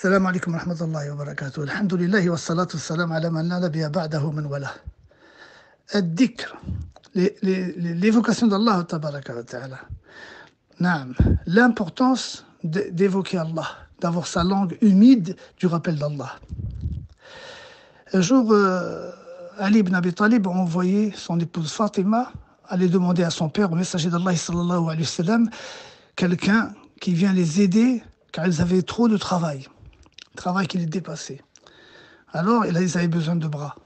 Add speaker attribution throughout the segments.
Speaker 1: السلام عليكم ورحمة الله وبركاته. الحمد لله والصلاة والسلام على من لا نبي بعده من وله. الذكر l'évocation d'Allah tabaraka wa ta'ala. Naam. L'importance d'évoquer Allah, d'avoir sa langue humide du rappel d'Allah. Un jour, Ali ibn Abi Talib a envoyé son épouse Fatima aller demander à son père, au messager d'Allah sallallahu alayhi wa sallam, quelqu'un qui vient les aider car ils avaient trop de travail qui les dépassait. Alors, ils avaient besoin de bras.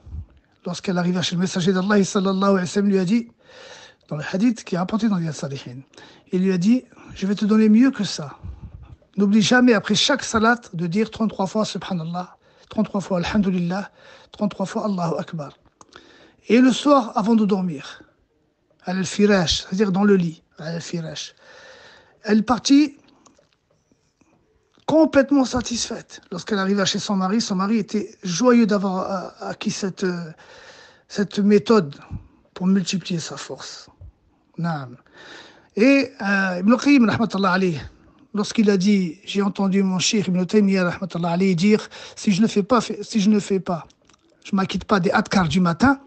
Speaker 1: Lorsqu'elle arriva chez le messager d'Allah sallallahu alayhi wa sallam, lui a dit, dans le hadith qui est rapporté dans les Salihin, il lui a dit, je vais te donner mieux que ça. N'oublie jamais après chaque salat de dire 33 fois Subhanallah, 33 fois Alhamdulillah, 33 fois Allahu Akbar. Et le soir, avant de dormir, al-firash, c'est-à-dire dans le lit, al-firash, elle partit complètement satisfaite. Lorsqu'elle arriva chez son mari était joyeux d'avoir acquis cette méthode pour multiplier sa force. Naam. Et Ibn Qayyim, rahmatullah alayh, lorsqu'il a dit, j'ai entendu mon cheikh Ibn Taymiyyah, rahmatullah alayh, dire, si je ne fais pas, je m'acquitte pas des adkar du matin,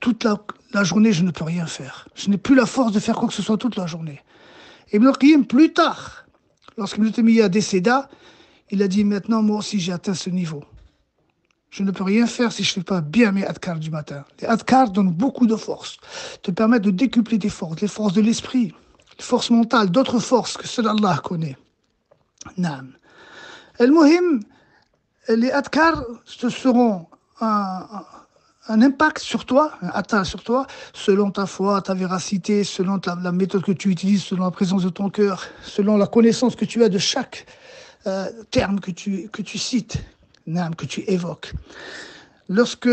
Speaker 1: toute la journée, je ne peux rien faire. Je n'ai plus la force de faire quoi que ce soit toute la journée. Ibn Qayyim, plus tard, lorsqu'Ibn Taymiyyah décéda, il a dit, maintenant, moi aussi, j'ai atteint ce niveau. Je ne peux rien faire si je ne fais pas bien mes adkar du matin. Les adkar donnent beaucoup de force, te permettent de décupler des forces, les forces de l'esprit, les forces mentales, d'autres forces que seul Allah connaît. Naam. Al-Muhim, les adkar, ce seront un impact sur toi, un atteint sur toi, selon ta foi, ta véracité, selon la méthode que tu utilises, selon la présence de ton cœur, selon la connaissance que tu as de chaque terme que tu cites, que tu évoques. Lorsque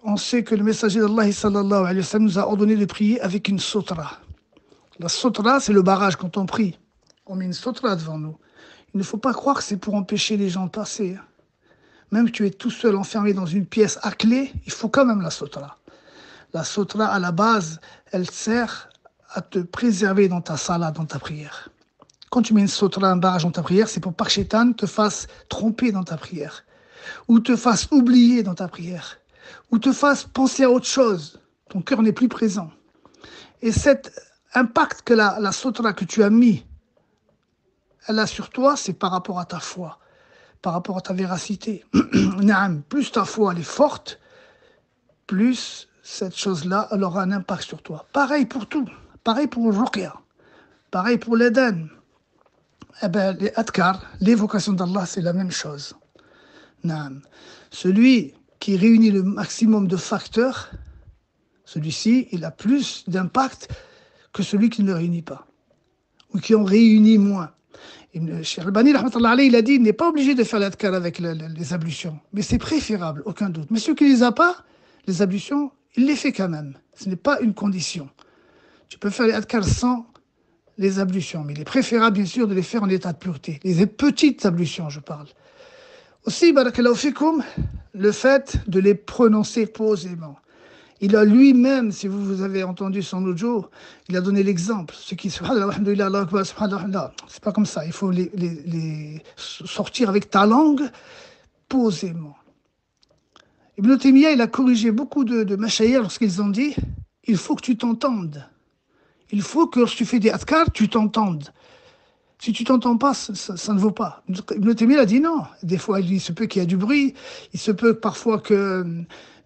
Speaker 1: on sait que le messager d'Allah sallallahu alayhi wa sallam nous a ordonné de prier avec une sutra. La sutra, c'est le barrage quand on prie. On met une sutra devant nous. Il ne faut pas croire que c'est pour empêcher les gens de passer. Même que tu es tout seul enfermé dans une pièce à clé, il faut quand même la sutra. La sutra, à la base, elle sert à te préserver dans ta salat, dans ta prière. Quand tu mets une sutra, un barrage dans ta prière, c'est pour pas que Shaitan te fasse tromper dans ta prière, ou te fasse oublier dans ta prière, ou te fasse penser à autre chose. Ton cœur n'est plus présent. Et cet impact que la sutra que tu as mis, elle a sur toi, c'est par rapport à ta foi, par rapport à ta véracité. Plus ta foi elle est forte, plus cette chose-là, elle aura un impact sur toi. Pareil pour tout. Pareil pour le ruqya. Pareil pour l'Eden. Eh ben, les adkar, l'évocation d'Allah, c'est la même chose. Naam. Celui qui réunit le maximum de facteurs, celui-ci, il a plus d'impact que celui qui ne le réunit pas, ou qui en réunit moins. Cheikh Al-Albani, il a dit, il n'est pas obligé de faire l'adkar avec les ablutions, mais c'est préférable, aucun doute. Mais ceux qui ne les a pas, les ablutions, il les fait quand même. Ce n'est pas une condition. Tu peux faire les adkar sans les ablutions, mais il est préférable, bien sûr, de les faire en état de pureté. Les petites ablutions, je parle. Aussi, barakallahu fikoum, le fait de les prononcer posément. Il a lui-même, si vous avez entendu son audio, il a donné l'exemple. Ceux qui, subhanallah, alhamdulillah, Allahu akbar, subhanallah, c'est pas comme ça. Il faut les sortir avec ta langue posément. Ibn Taymiyyah, il a corrigé beaucoup de mashayikh lorsqu'ils ont dit, il faut que tu t'entendes. Il faut que lorsque tu fais des adkar, tu t'entendes. Si tu t'entends pas, ça ne vaut pas. Ibn Taymiyyah a dit non. Des fois, il se peut qu'il y a du bruit. Il se peut parfois que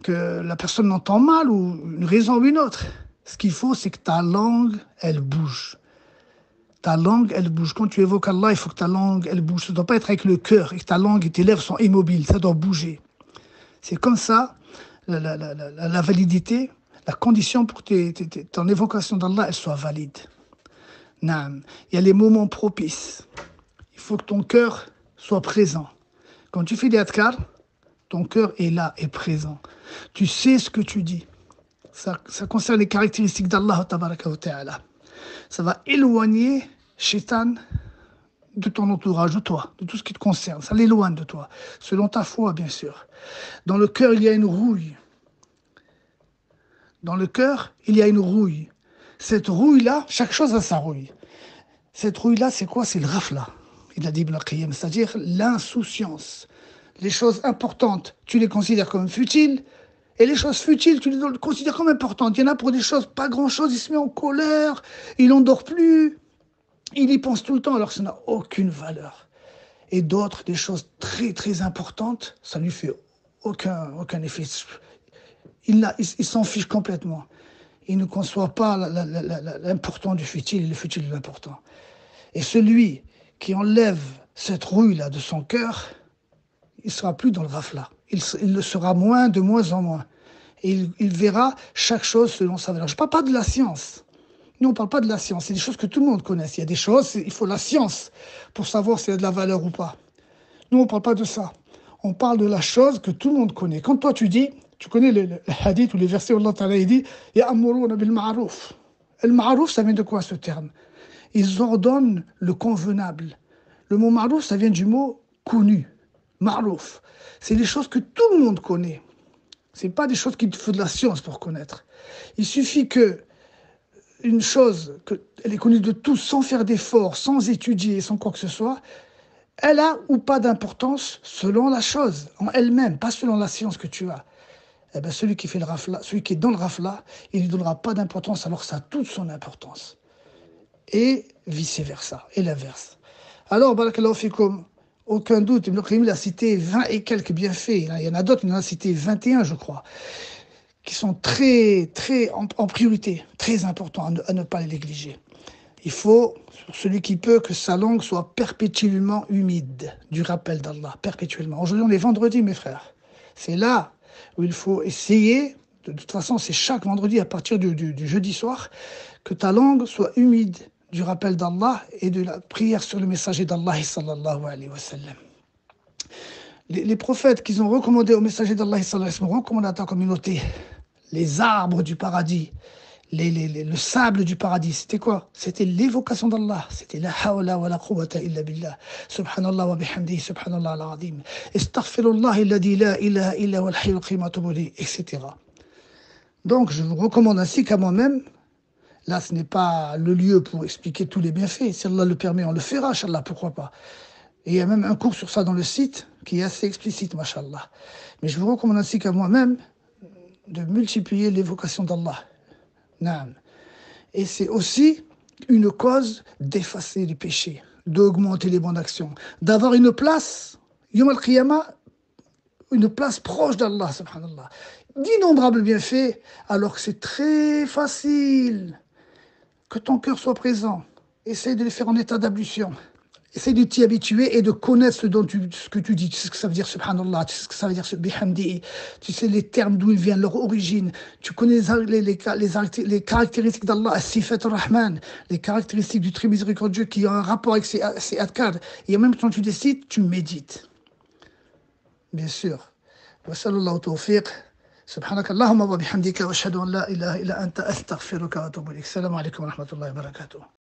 Speaker 1: la personne l'entend mal ou une raison ou une autre. Ce qu'il faut, c'est que ta langue, elle bouge. Ta langue, elle bouge. Quand tu évoques Allah, il faut que ta langue, elle bouge. Ça ne doit pas être avec le cœur et que ta langue et tes lèvres sont immobiles. Ça doit bouger. C'est comme ça, la validité, la condition pour ton évocation d'Allah, elle soit valide. Naam. Il y a les moments propices. Il faut que ton cœur soit présent. Quand tu fais des adkar, ton cœur est là, est présent. Tu sais ce que tu dis. Ça concerne les caractéristiques d'Allah tabaraka wa ta'ala. Ça va éloigner Shaitan de ton entourage, de toi, de tout ce qui te concerne. Ça l'éloigne de toi, selon ta foi, bien sûr. Dans le cœur, il y a une rouille. Dans le cœur, il y a une rouille. Cette rouille-là, chaque chose a sa rouille. Cette rouille-là, c'est quoi? C'est le rafla. il a dit Ibn al-Qayyim, c'est-à-dire l'insouciance. Les choses importantes, tu les considères comme futiles, et les choses futiles, tu les considères comme importantes. Il y en a pour des choses, pas grand-chose, il se met en colère, il n'endort plus, il y pense tout le temps, alors que ça n'a aucune valeur. Et d'autres, des choses très très importantes, ça lui fait aucun effet. Il s'en fiche complètement. Il ne conçoit pas l'important du futile et le futile de l'important. Et celui qui enlève cette rouille-là de son cœur, il ne sera plus dans le rafla. Il le sera de moins en moins. Et il verra chaque chose selon sa valeur. Je ne parle pas de la science. Nous, on ne parle pas de la science. C'est des choses que tout le monde connaît. Il y a des choses, il faut la science pour savoir s'il y a de la valeur ou pas. Nous, on ne parle pas de ça. On parle de la chose que tout le monde connaît. Quand toi, tu dis, tu connais le hadith ou les versets où Allah Ta'ala dit « Ya'amuruna bil ma'aruf ». Le ma'aruf, ça vient de quoi ce terme? Ils ordonnent le convenable. Le mot ma'aruf, ça vient du mot connu. Ma'aruf. C'est des choses que tout le monde connaît. Ce n'est pas des choses qu'il faut de la science pour connaître. Il suffit que une chose, elle est connue de tous sans faire d'efforts, sans étudier, sans quoi que ce soit, elle a ou pas d'importance selon la chose en elle-même, pas selon la science que tu as. Eh bien, celui qui fait le rafla, celui qui est dans le rafla, il ne lui donnera pas d'importance alors que ça a toute son importance. Et vice-versa, et l'inverse. Alors, barakallahu fikoum, aucun doute, Ibn al-Qayyim a cité 20 et quelques bienfaits. Il y en a d'autres, il en a cité 21, je crois, qui sont très en priorité, très importants à ne pas les négliger. Il faut, pour celui qui peut, que sa langue soit perpétuellement humide du rappel d'Allah, perpétuellement. Aujourd'hui, on est vendredi, mes frères. C'est là où il faut essayer, de toute façon, c'est chaque vendredi à partir du jeudi soir, que ta langue soit humide du rappel d'Allah et de la prière sur le messager d'Allah sallallahu alayhi wa sallam. Les prophètes qu'ils ont recommandés au messager d'Allah sallallahu alayhi wa sallam, recommandés à ta communauté, les arbres du paradis, le sable du paradis, c'était quoi? C'était l'évocation d'Allah, c'était la hawla wa la quwwata illa billah, subhanallah wa bihamdihi, subhanallah al-azim, astaghfirullah alladhi la ilaha illa huwa al-hayyul qayyum atubu ilayh, etc. Donc je vous recommande ainsi qu'à moi-même. Là, ce n'est pas le lieu pour expliquer tous les bienfaits. Si Allah le permet, on le fera, Inch'Allah, pourquoi pas. Et il y a même un cours sur ça dans le site qui est assez explicite, mashallah. Mais je vous recommande ainsi qu'à moi-même de multiplier l'évocation d'Allah. Naam. Et c'est aussi une cause d'effacer les péchés, d'augmenter les bonnes actions, d'avoir une place, Yom al-Qiyamah, une place proche d'Allah, subhanallah. D'innombrables bienfaits, alors que c'est très facile. Que ton cœur soit présent. Essaye de les faire en état d'ablution. Essaye de t'y habituer et de connaître ce que tu dis. Tu sais ce que ça veut dire subhanallah, tu sais ce que ça veut dire bihamdi, tu sais les termes d'où ils viennent, leur origine. Tu connais les caractéristiques d'Allah, as-sifat ar-Rahman, les caractéristiques du très miséricordieux qui ont un rapport avec ses adkar. Et en même temps tu décides, tu médites. Bien sûr. Wa sallallahu tawfiq. سبحانك اللهم وبحمدك واشهد ان لا اله الا انت استغفرك واتوب اليك السلام عليكم ورحمه الله وبركاته